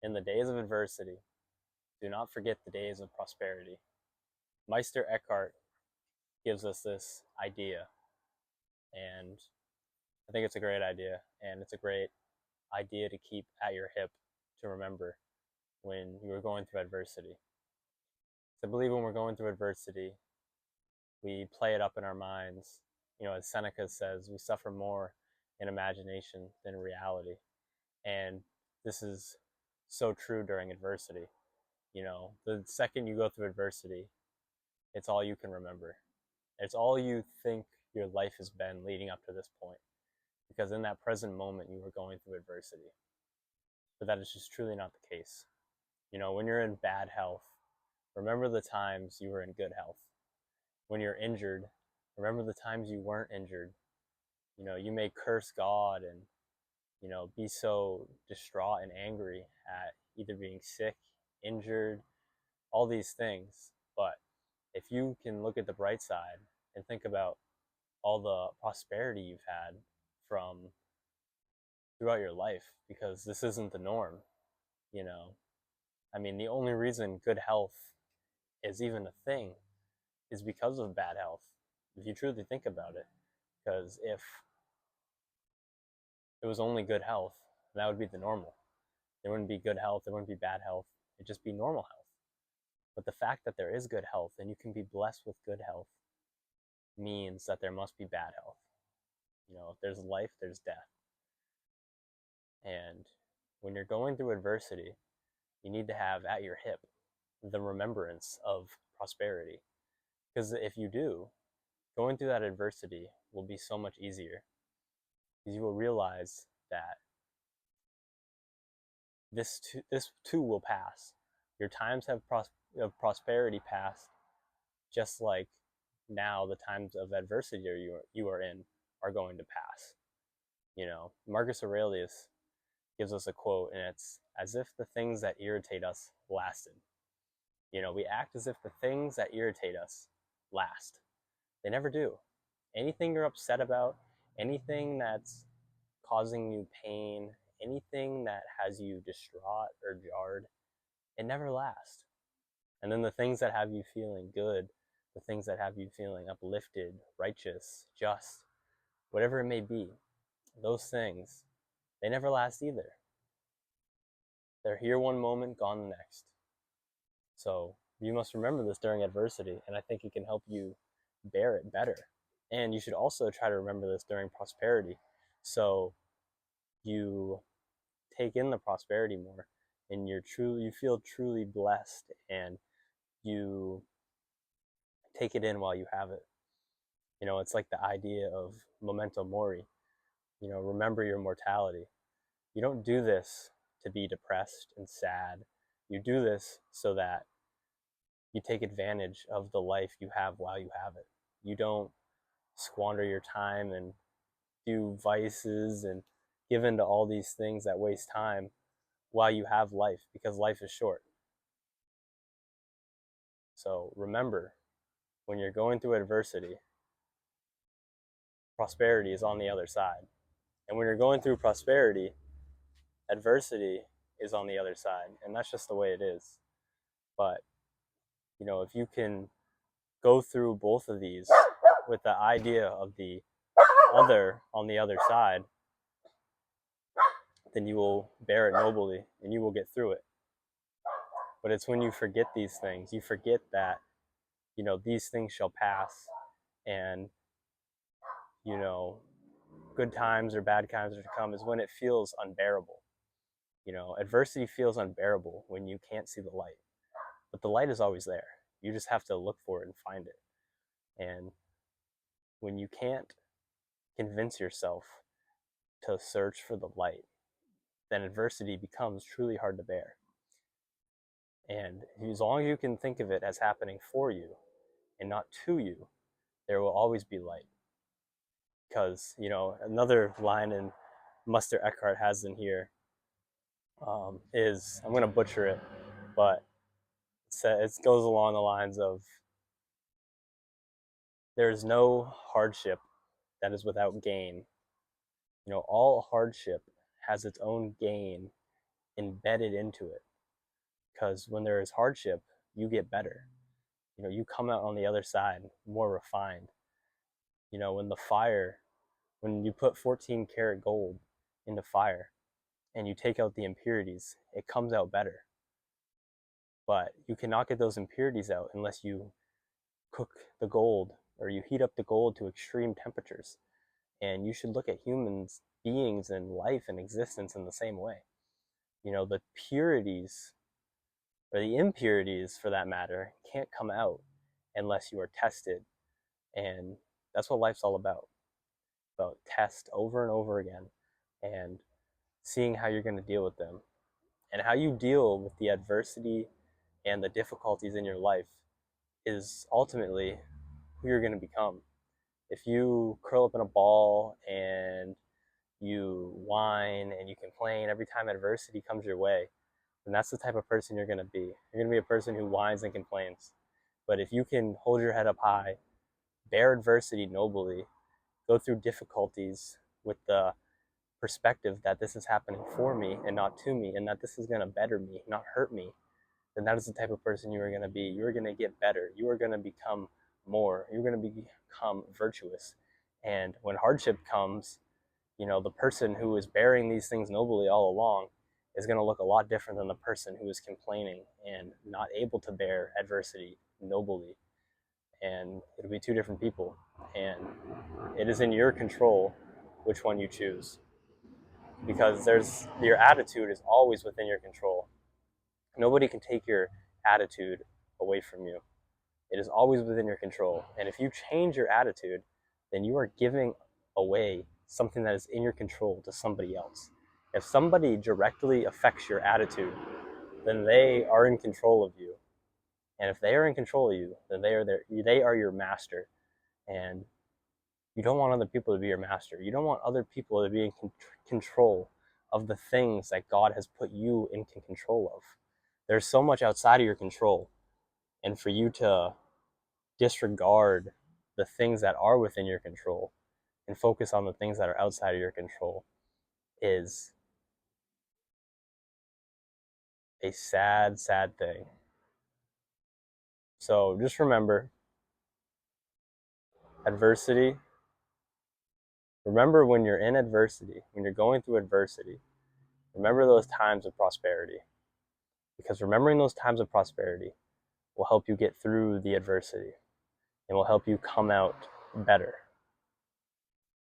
In the days of adversity, do not forget the days of prosperity. Meister Eckhart gives us this idea, and I think it's a great idea, and it's a great idea to keep at your hip to remember when you are going through adversity. So I believe when we're going through adversity, we play it up in our minds. As Seneca says, we suffer more in imagination than in reality. And this is so true during adversity. The second you go through adversity, it's all you can remember. It's all you think your life has been leading up to this point. Because in that present moment, you were going through adversity. But that is just truly not the case. When you're in bad health, remember the times you were in good health. When you're injured, remember the times you weren't injured. You may curse God and, be so distraught and angry at either being sick, injured, all these things. But if you can look at the bright side and think about all the prosperity you've had from throughout your life, because this isn't the norm, you know. The only reason good health is even a thing is because of bad health, if you truly think about it. Because if it was only good health, that would be the normal. There wouldn't be good health, there wouldn't be bad health, it'd just be normal health. But the fact that there is good health and you can be blessed with good health means that there must be bad health. If there's life, there's death. And when you're going through adversity, you need to have at your hip the remembrance of prosperity. Because if you do, going through that adversity will be so much easier. Because you will realize that this too will pass. Your times of prosperity passed, just like now the times of adversity you are in are going to pass. Marcus Aurelius gives us a quote, and it's as if the things that irritate us lasted. We act as if the things that irritate us last. They never do. Anything you're upset about, anything that's causing you pain, anything that has you distraught or jarred, it never lasts. And then the things that have you feeling good, the things that have you feeling uplifted, righteous, just, whatever it may be, those things, they never last either. They're here one moment, gone the next. So you must remember this during adversity, and I think it can help you bear it better. And you should also try to remember this during prosperity. So you take in the prosperity more, and you feel truly blessed, and you take it in while you have it. It's like the idea of memento mori. Remember your mortality. You don't do this to be depressed and sad. You do this so that you take advantage of the life you have while you have it. You don't squander your time and do vices and give in to all these things that waste time while you have life, because life is short. So remember, when you're going through adversity, prosperity is on the other side. And when you're going through prosperity, adversity is on the other side. And that's just the way it is. But, if you can go through both of these with the idea of the other on the other side, then you will bear it nobly and you will get through it. But it's when you forget these things, you forget that, these things shall pass, and, you know, good times or bad times are to come, is when it feels unbearable. Adversity feels unbearable when you can't see the light. But the light is always there. You just have to look for it and find it. And when you can't convince yourself to search for the light, then adversity becomes truly hard to bear. And as long as you can think of it as happening for you and not to you, there will always be light. Because, another line in Meister Eckhart has in here is, I'm going to butcher it, but it goes along the lines of, there's no hardship that is without gain. All hardship has its own gain embedded into it. Because when there is hardship, you get better. You come out on the other side more refined. When you put 14 karat gold into fire and you take out the impurities, it comes out better. But you cannot get those impurities out unless you cook the gold or you heat up the gold to extreme temperatures. And you should look at humans, beings, and life and existence in the same way. The purities, or the impurities for that matter, can't come out unless you are tested. And that's what life's all about test over and over again and seeing how you're going to deal with them. And how you deal with the adversity and the difficulties in your life is ultimately who you're going to become. If you curl up in a ball and you whine and you complain every time adversity comes your way, then that's the type of person you're going to be. You're going to be a person who whines and complains. But if you can hold your head up high, bear adversity nobly, go through difficulties with the perspective that this is happening for me and not to me, and that this is going to better me, not hurt me, then that is the type of person you are going to be. You are going to get better. You are going to become more. You're going to become virtuous. And when hardship comes, the person who is bearing these things nobly all along is going to look a lot different than the person who is complaining and not able to bear adversity nobly. And it'll be two different people. And it is in your control which one you choose. Because your attitude is always within your control. Nobody can take your attitude away from you. It is always within your control. And if you change your attitude, then you are giving away something that is in your control to somebody else. If somebody directly affects your attitude, then they are in control of you. And if they are in control of you, then they are your master. And you don't want other people to be your master. You don't want other people to be in control of the things that God has put you in control of. There's so much outside of your control. And for you to disregard the things that are within your control and focus on the things that are outside of your control is a sad, sad thing. So just remember adversity. Remember when you're in adversity, when you're going through adversity, remember those times of prosperity. Because remembering those times of prosperity will help you get through the adversity and will help you come out better.